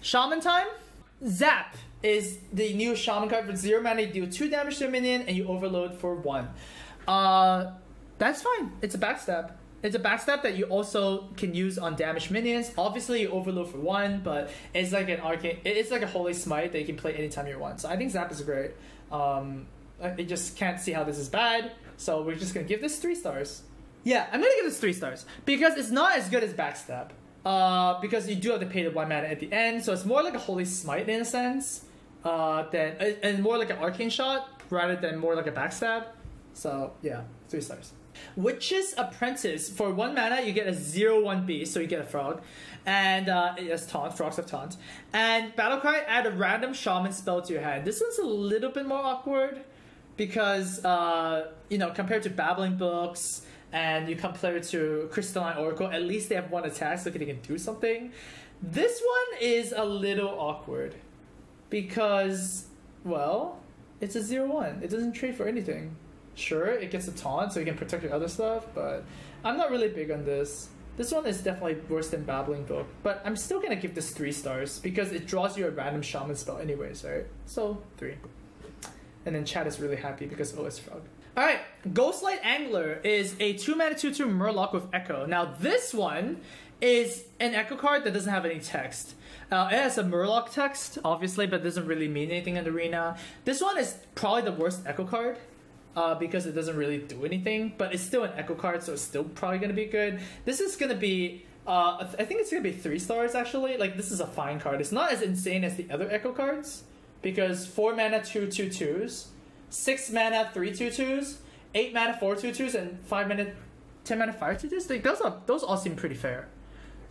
Shaman time. Zap is the new Shaman card. For 0 mana, you deal 2 damage to a minion and you overload for 1. That's fine. It's a backstab. It's a backstab that you also can use on damaged minions. Obviously, you overload for 1, but it's like an arcane. It's like a holy smite that you can play anytime you want. So I think Zap is great. I just can't see how this is bad. So we're just gonna give this 3 stars. Yeah, I'm gonna give this 3 stars because it's not as good as backstab. Because you do have to pay the 1 mana at the end, so it's more like a holy smite in a sense, and more like an arcane shot rather than more like a backstab. So yeah, 3 stars. Witch's Apprentice. For 1 mana, you get a 0/1 beast, so you get a frog, and it has taunt. Frogs have taunt. And Battlecry, add a random shaman spell to your hand. This one's a little bit more awkward because compared to Babbling Books. And you compare it to Crystalline Oracle, at least they have 1 attack, so they can do something. This one is a little awkward because, well, it's a 0/1. It doesn't trade for anything. Sure, it gets a taunt, so you can protect your other stuff, but I'm not really big on this. This one is definitely worse than Babbling Book, but I'm still gonna give this 3 stars because it draws you a random shaman spell anyways, right? So 3. And then chat is really happy because OS Frog. Alright, Ghostlight Angler is a 2 mana 2/2 Murloc with Echo. Now this one is an Echo card that doesn't have any text. It has a Murloc text, obviously, but doesn't really mean anything in the arena. This one is probably the worst Echo card because it doesn't really do anything, but it's still an Echo card, so it's still probably going to be good. This is going to be, I think it's going to be 3 stars actually. Like, this is a fine card. It's not as insane as the other Echo cards because 4 mana 2/2/2s. 6 mana 3/2/2s, 8 mana 4/2/2s, and 5 mana 10 mana 5/2/2s. Like those all seem pretty fair.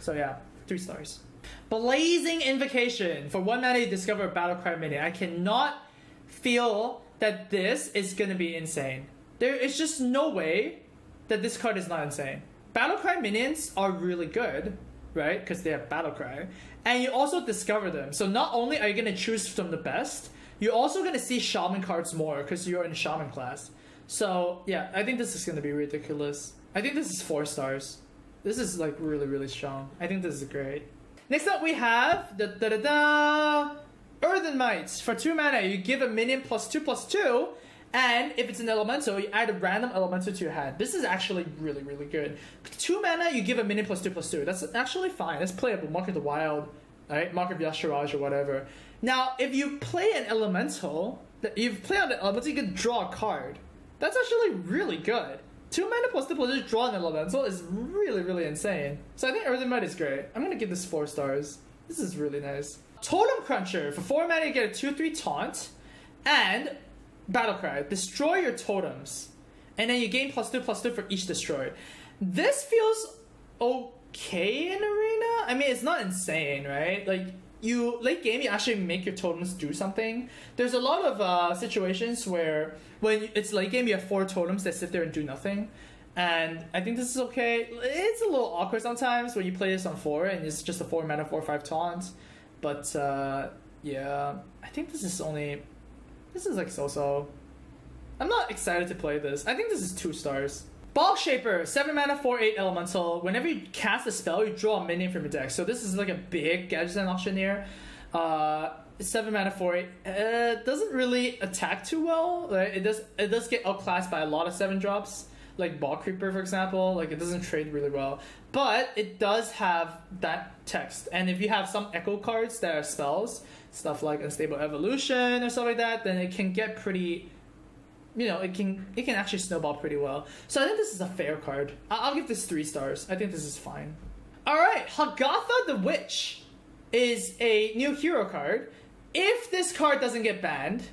So yeah, 3 stars. Blazing Invocation. For 1 mana, you discover a Battlecry minion. I cannot feel that this is gonna be insane. There is just no way that this card is not insane. Battlecry minions are really good, right? Because they have Battlecry, and you also discover them. So not only are you gonna choose from the best, you're also going to see Shaman cards more because you're in Shaman class. So, yeah, I think this is going to be ridiculous. I think this is 4 stars. This is, like, really, really strong. I think this is great. Next up, we have Earthen Mites. For 2 mana, you give a minion +2/+2, and if it's an elemental, you add a random elemental to your hand. This is actually really, really good. 2 mana, you give a minion +2/+2. That's actually fine. That's playable. Mark of the Wild, right? Mark of Yashiraj or whatever. Now, if you play an elemental, you play on the elemental, you can draw a card. That's actually really good. 2 mana +2/+2 draw an elemental is really, really insane. So I think Earthen Might is great. I'm gonna give this 4 stars. This is really nice. Totem Cruncher. For 4 mana, you get a 2/3 taunt and Battlecry. Destroy your totems, and then you gain +2/+2 for each destroyed. This feels okay in arena. I mean, it's not insane, right? Like, late game, you actually make your totems do something. There's a lot of situations where when it's late game, you have 4 totems that sit there and do nothing. And I think this is okay. It's a little awkward sometimes when you play this on 4 and it's just a 4 mana 4/5 taunt. But yeah, I think this is like so-so. I'm not excited to play this. I think this is 2 stars. Bog Shaper, 7 mana 4/8 elemental. Whenever you cast a spell, you draw a minion from your deck. So this is like a big Gadgetzan Auctioneer. 7 mana 4/8. Doesn't really attack too well. Right? It does get outclassed by a lot of 7 drops, like Bog Creeper, for example. Like, it doesn't trade really well, but it does have that text. And if you have some Echo cards that are spells, stuff like Unstable Evolution or stuff like that, then it can get pretty. It can actually snowball pretty well. So I think this is a fair card. I'll give this 3 stars. I think this is fine. Alright, Hagatha the Witch is a new hero card. If this card doesn't get banned,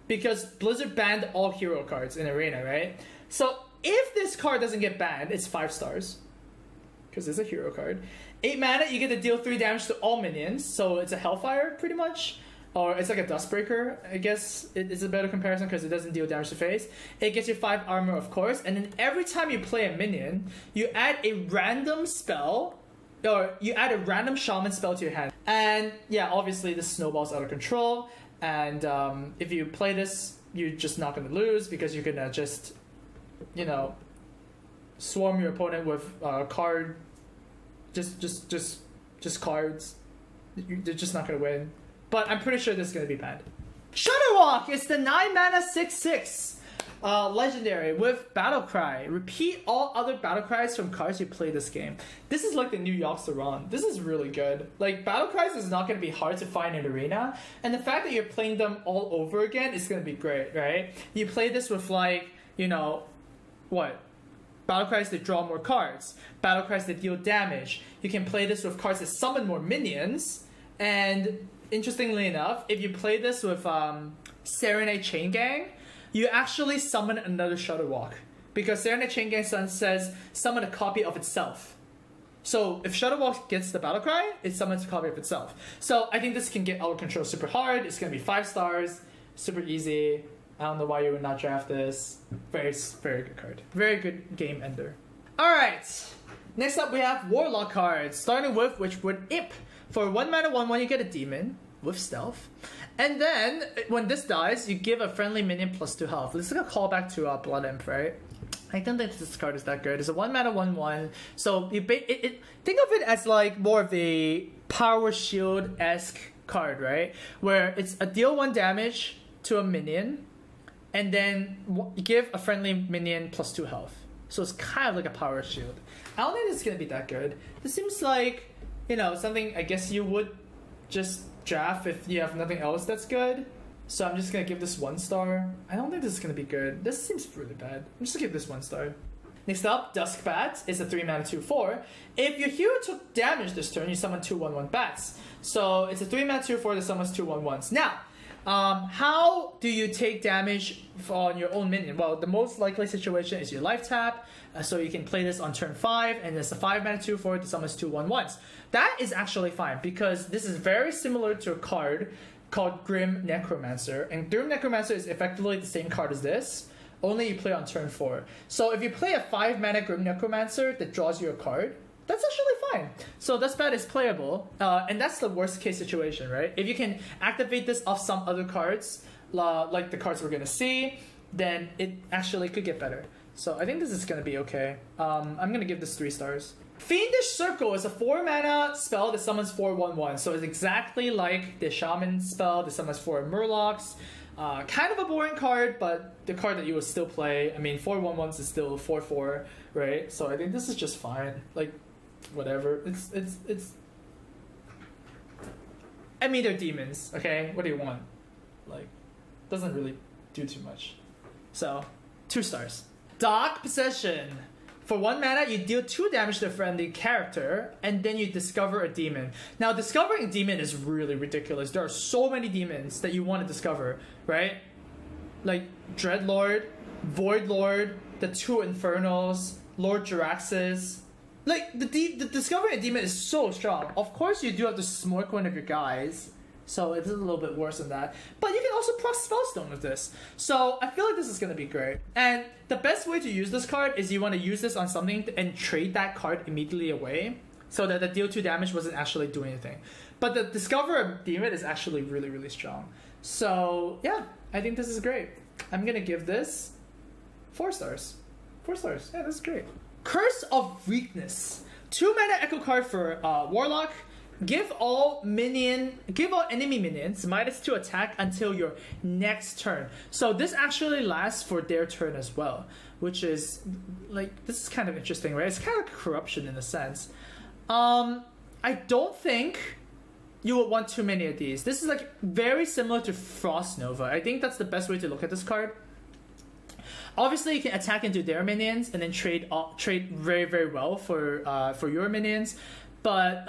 because Blizzard banned all hero cards in Arena, right? So if this card doesn't get banned, it's 5 stars. Because it's a hero card. 8 mana, you get to deal 3 damage to all minions. So it's a Hellfire, pretty much. Or it's like a Dustbreaker, I guess. It's a better comparison because it doesn't deal damage to face. It gets you 5 armor, of course. And then every time you play a minion, you add a random spell, or you add a random shaman spell to your hand. And yeah, obviously this snowballs out of control. And if you play this, you're just not going to lose because you're going to just, swarm your opponent with card, just cards. they're just not gonna win. But I'm pretty sure this is gonna be bad. Shudderwalk is the 9 mana 6/6 legendary with Battle Cry. Repeat all other Battle Cries from cards you play this game. This is like the new Yoxaron. This is really good. Like, Battle Cries is not going to be hard to find in Arena, and the fact that you're playing them all over again is going to be great, right? You play this with, like, you know, what? Battle Cries that draw more cards. Battle Cries that deal damage. You can play this with cards that summon more minions, and interestingly enough, if you play this with Serenade Chain Gang, you actually summon another Shudderwalk. Because Serenade Chain Gang says summon a copy of itself. So if Shudderwalk gets the Battle Cry, it summons a copy of itself. So I think this can get out of control super hard. It's going to be 5 stars. Super easy. I don't know why you would not draft this. Very good card. Very good game ender. Alright. Next up we have Warlock cards. Starting with Witchwood Imp. For 1 mana 1/1 you get a demon with stealth. And then, when this dies, you give a friendly minion +2 health. This is a callback to Blood Imp, right? I don't think this card is that good. It's a 1 mana 1/1. So, think of it as like more of a Power Shield-esque card, right? Where it's a deal 1 damage to a minion, and then give a friendly minion +2 health. So it's kind of like a Power Shield. I don't think this is going to be that good. This seems like, you know, something I guess you would just draft if you have nothing else that's good. So I'm just gonna give this 1 star. I don't think this is gonna be good. This seems really bad. I'm just gonna give this 1 star. Next up, Dusk Bat is a 3 mana 2/4. If your hero took damage this turn, you summon 2 1/1 bats. So it's a 3 mana 2/4 that summons 2 1/1s. Now, how do you take damage on your own minion? Well, the most likely situation is your life tap. So you can play this on turn 5, and it's a 5 mana 2/4 that summons 2 1/1s. That is actually fine, because this is very similar to a card called Grim Necromancer. And Grim Necromancer is effectively the same card as this, only you play on turn 4. So if you play a 5 mana Grim Necromancer that draws you a card, that's actually fine. So Dusk Bat is playable, and that's the worst case situation, right? If you can activate this off some other cards, like the cards we're going to see, then it actually could get better. So I think this is going to be okay. I'm going to give this 3 stars. Fiendish Circle is a 4 mana spell that summons 4 1/1. So it's exactly like the Shaman spell that summons 4 Murlocs. Kind of a boring card, but the card that you will still play. I mean, 4 1/1s is still 4/4, right? So I think this is just fine. Like, whatever. It's. I mean, they're demons, okay? What do you want? Like, doesn't really do too much. So, 2 stars. Dark Possession. For 1 mana, you deal 2 damage to a friendly character, and then you discover a demon. Now, discovering a demon is really ridiculous. There are so many demons that you want to discover, right? Like Dreadlord, Voidlord, the 2 Infernals, Lord Jaraxxus. Like, the discovering a demon is so strong. Of course, you do have to smork one of your guys, so it's a little bit worse than that. But you can also proc Spellstone with this. So I feel like this is going to be great. And the best way to use this card is you want to use this on something and trade that card immediately away, so that the deal 2 damage wasn't actually doing anything. But the Discover a Demon is actually really, really strong. So yeah, I think this is great. I'm going to give this 4 stars. 4 stars. Yeah, that's great. Curse of Weakness. 2 mana echo card for Warlock. Give all enemy minions -2 attack until your next turn. So this actually lasts for their turn as well, which is like, this is kind of interesting, right? It's kind of like corruption in a sense. I don't think you would want too many of these. This is like very similar to Frost Nova. I think that's the best way to look at this card. Obviously, you can attack into their minions and then trade very, very well for your minions. But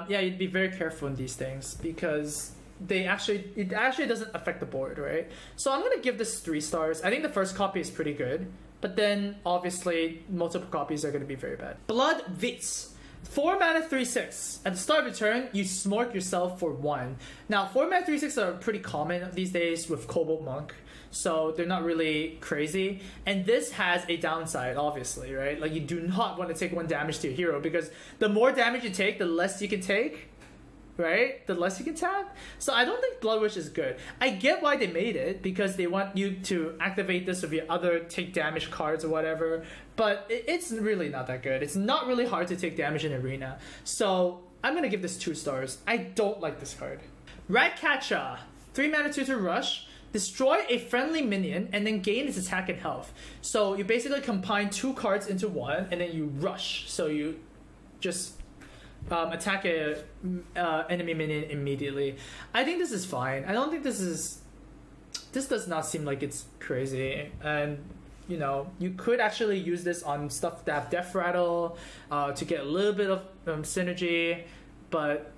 yeah, you'd be very careful in these things, because it actually doesn't affect the board, right? So I'm gonna give this 3 stars. I think the first copy is pretty good, but then obviously multiple copies are gonna be very bad. Blood Vitz. 4 mana 3/6. At the start of your turn, you smork yourself for 1. Now, 4 mana 3/6 are pretty common these days with Cobalt Monk, so they're not really crazy. And this has a downside, obviously, right? Like, you do not want to take 1 damage to your hero, because the more damage you take, the less you can take, right? The less you can tap. So I don't think Blood Witch is good. I get why they made it, because they want you to activate this with your other take damage cards or whatever, but it's really not that good. It's not really hard to take damage in Arena. So I'm gonna give this 2 stars. I don't like this card. Ratcatcher, 3 mana 2/2 rush. Destroy a friendly minion and then gain its attack and health. So you basically combine 2 cards into 1 and then you rush. So you just attack a enemy minion immediately. I think this is fine. I don't think this does not seem like it's crazy. And you know, you could actually use this on stuff that have Death Rattle to get a little bit of synergy, but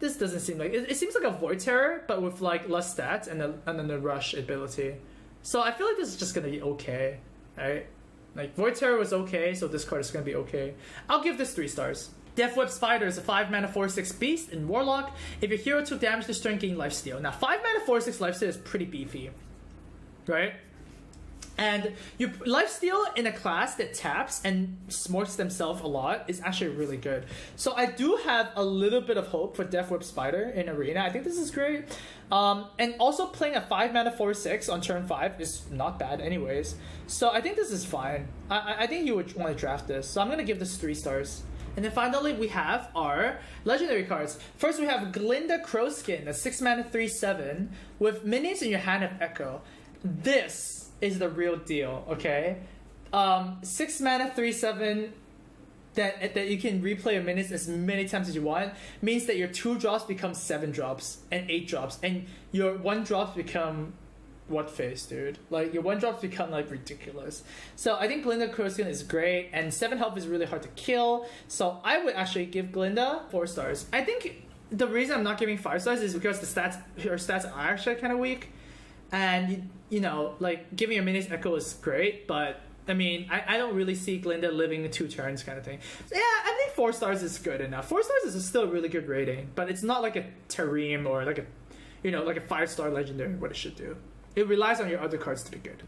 this doesn't seem like it seems like a Void Terror, but with like less stats and then the rush ability. So I feel like this is just gonna be okay, right? Like Void Terror was okay, so this card is gonna be okay. I'll give this 3 stars. Death Whip Spider is a 5 mana 4/6 beast in Warlock. If your hero took damage this turn, gain lifesteal. Now 5 mana 4/6 lifesteal is pretty beefy, right? And you lifesteal in a class that taps and smorks themselves a lot is actually really good. So I do have a little bit of hope for Death Whip Spider in Arena. I think this is great. And also playing a 5 mana 4/6 on turn 5 is not bad anyways. So I think this is fine. I think you would want to draft this. So I'm going to give this 3 stars. And then finally we have our legendary cards. First we have Glinda Crowskin, a 6 mana 3/7 with minions in your hand of Echo. This is the real deal, okay? 6 mana 3/7 that you can replay your minions as many times as you want means that your 2 drops become 7 drops and 8 drops, and your 1 drops become what face, dude? Like your 1 drops become like ridiculous. So I think Glinda Crowskin is great, and 7 health is really hard to kill. So I would actually give Glinda 4 stars. I think the reason I'm not giving 5 stars is because her stats are actually kind of weak. And, you know, like, giving your minions Echo is great, but, I mean, I don't really see Glinda living 2 turns kind of thing. So, yeah, I think 4 stars is good enough. 4 stars is still a really good rating, but it's not like a Tareem or like a, you know, like a 5-star legendary, what it should do. It relies on your other cards to be good.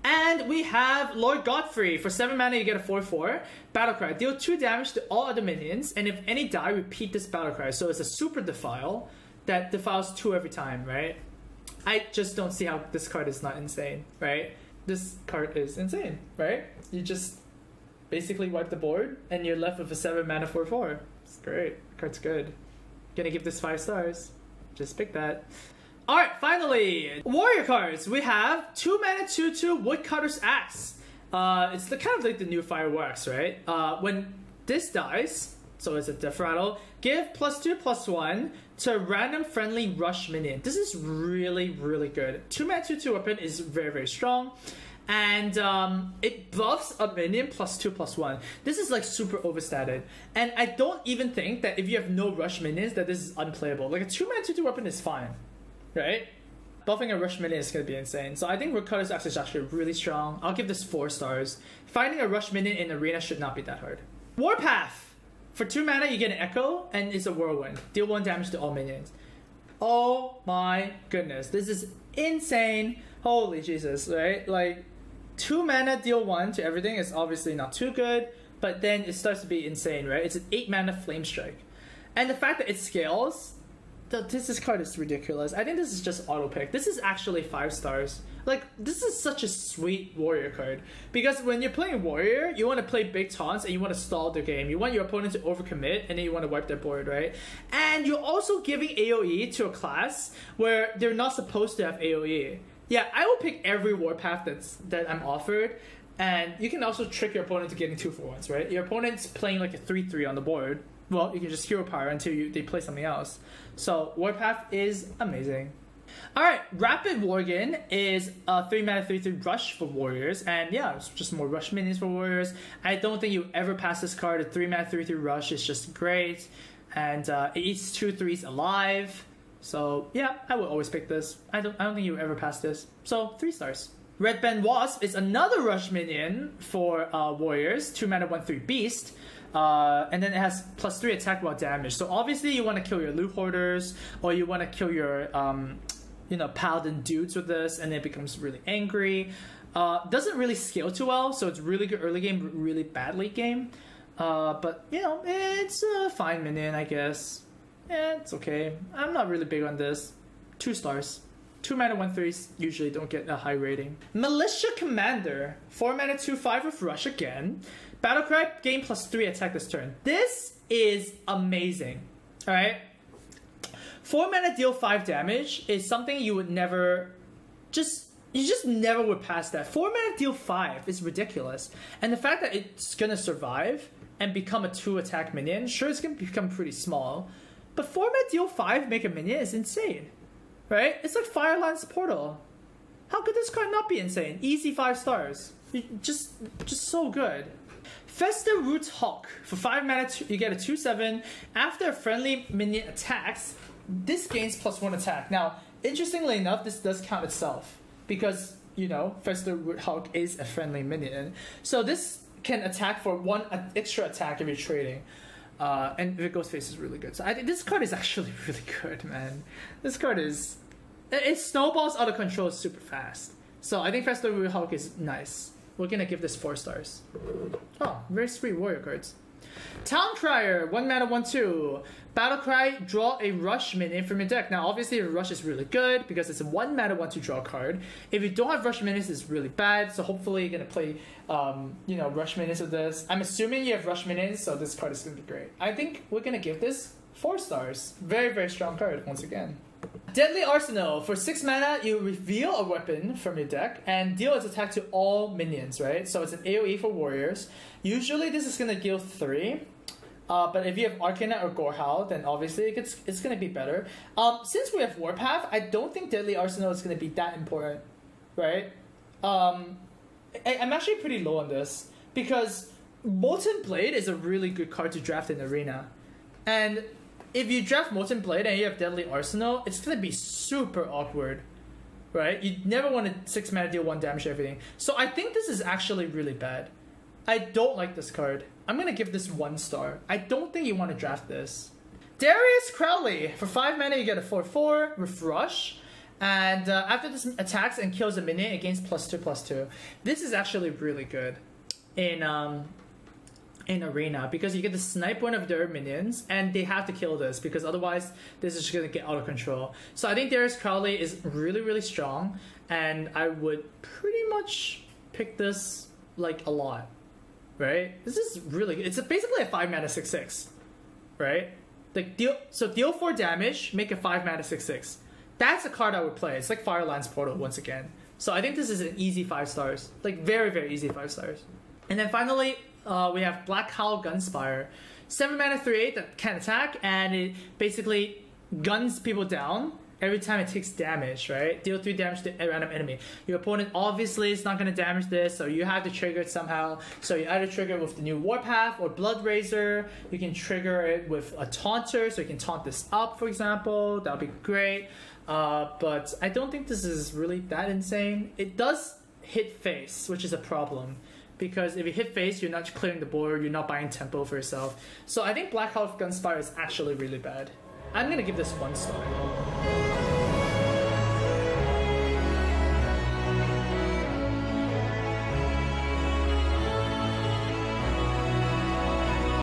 And we have Lord Godfrey. For 7 mana, you get a 4/4. Battlecry. Deal 2 damage to all other minions, and if any die, repeat this Battlecry. So it's a super defile that defiles 2 every time, right? I just don't see how this card is not insane, right? This card is insane, right? You just basically wipe the board and you're left with a 7 mana 4/4. It's great. The card's good. Gonna give this 5 stars. Just pick that. Alright, finally! Warrior cards! We have 2 mana 2/2 Woodcutter's Axe. It's the kind of like the new Fireworks, right? When this dies, so it's a Death Rattle, give +2/+1 to random friendly rush minion. This is really, really good. 2 mana 2/2 weapon is very, very strong. And it buffs a minion +2/+1. This is like super overstated. And I don't even think that if you have no rush minions that this is unplayable. Like a 2 mana 2/2 weapon is fine, right? Buffing a rush minion is going to be insane. So I think Woodcutter's Axe is actually really strong. I'll give this 4 stars. Finding a rush minion in Arena should not be that hard. Warpath! For 2 mana, you get an Echo, and it's a Whirlwind. Deal 1 damage to all minions. Oh my goodness. This is insane. Holy Jesus, right? Like, 2 mana, deal 1 to everything is obviously not too good, but then it starts to be insane, right? It's an 8 mana Flame Strike. And the fact that it scales, this card is ridiculous. I think this is just auto pick. This is actually 5 stars. Like, this is such a sweet warrior card. Because when you're playing warrior, you want to play big taunts and you want to stall the game. You want your opponent to overcommit and then you want to wipe their board, right? And you're also giving AoE to a class where they're not supposed to have AoE. Yeah, I will pick every warpath that I'm offered. And you can also trick your opponent to getting 2-for-1s, right? Your opponent's playing like a 3/3 on the board. Well, you can just hero power until they play something else. So warpath is amazing. Alright, Rapid Worgen is a 3 mana 3/3 rush for warriors, and yeah, it's just more rush minions for warriors. I don't think you ever pass this card. A 3 mana 3/3 rush is just great, and it eats 2/3s alive. So yeah, I would always pick this. I don't think you ever pass this. So 3 stars. Red Band Wasp is another rush minion for warriors, 2 mana 1/3 beast. And then it has +3 attack while damage. So obviously you want to kill your loot hoarders, or you want to kill your paladin dudes with this, and it becomes really angry. Doesn't really scale too well, so it's really good early game, really bad late game. But you know, it's a fine minion, I guess. Yeah, it's okay. I'm not really big on this. 2 stars. 2 mana 1/3s usually don't get a high rating. Militia Commander, 4 mana 2/5 with rush again. Battlecry, gain +3 attack this turn. This is amazing. Alright? 4 mana deal 5 damage is something you would never... You just never would pass that. 4 mana deal 5 is ridiculous. And the fact that it's gonna survive and become a 2 attack minion, sure, it's gonna become pretty small. But 4 mana deal 5 make a minion is insane. Right? It's like Fireland's Portal. How could this card not be insane? Easy 5 stars. Just so good. Fester Roots Hulk. For 5 mana, you get a 2/7. After a friendly minion attacks, this gains +1 attack. Now, interestingly enough, this does count itself. Because, you know, Fester Root Hulk is a friendly minion. So this can attack for 1 extra attack if you're trading. And if it goes face is really good. So I think this card is actually really good, man. This card is... It snowballs out of control super fast. So I think Fester Root Hulk is nice. We're gonna give this 4 stars. Oh, very sweet warrior cards. Town Crier, 1 mana, 1/2. Battlecry, draw a rush minion from your deck. Now, obviously, the rush is really good because it's a 1 mana, 1/2 draw card. If you don't have rush minions, it's really bad. So hopefully, you're gonna play, you know, rush minions with this. I'm assuming you have rush minions, so this card is gonna be great. I think we're gonna give this 4 stars. Very, very strong card once again. Deadly Arsenal. For 6 mana, you reveal a weapon from your deck and deal its attack to all minions, right? So it's an AoE for warriors. Usually this is going to deal 3. But if you have Arcana or Gorehowl, then obviously it's going to be better. Since we have Warpath, I don't think Deadly Arsenal is going to be that important, right? I'm actually pretty low on this because Molten Blade is a really good card to draft in Arena. And if you draft Molten Blade and you have Deadly Arsenal, it's going to be super awkward, right? You never want to 6 mana deal 1 damage to everything. So I think this is actually really bad. I don't like this card. I'm going to give this 1 star. I don't think you want to draft this. Darius Crowley. For 5 mana, you get a 4/4 with Rush. And after this attacks and kills a minion, it gains +2/+2. This is actually really good in Arena because you get to snipe one of their minions and they have to kill this because otherwise this is just going to get out of control. So I think Darius Crowley is really, really strong and I would pretty much pick this like a lot, right? This is really good. It's basically a 5 mana 6/6, right? Like deal 4 damage, make a 5 mana 6/6. That's a card I would play. It's like Fireland's Portal once again. So I think this is an easy 5 stars, like very, very easy 5 stars. And then finally, we have Black Howl Gunspire. 7 mana 3/8 that can attack, and it basically guns people down every time it takes damage, right? Deal 3 damage to a random enemy. Your opponent obviously is not going to damage this, so you have to trigger it somehow. So you either trigger it with the new Warpath or Blood Razor. You can trigger it with a Taunter, so you can taunt this up, for example. That would be great. But I don't think this is really that insane. It does hit face, which is a problem. Because if you hit face, you're not clearing the board, you're not buying tempo for yourself. So I think Black Howl Gunspire is actually really bad. I'm gonna give this 1 star.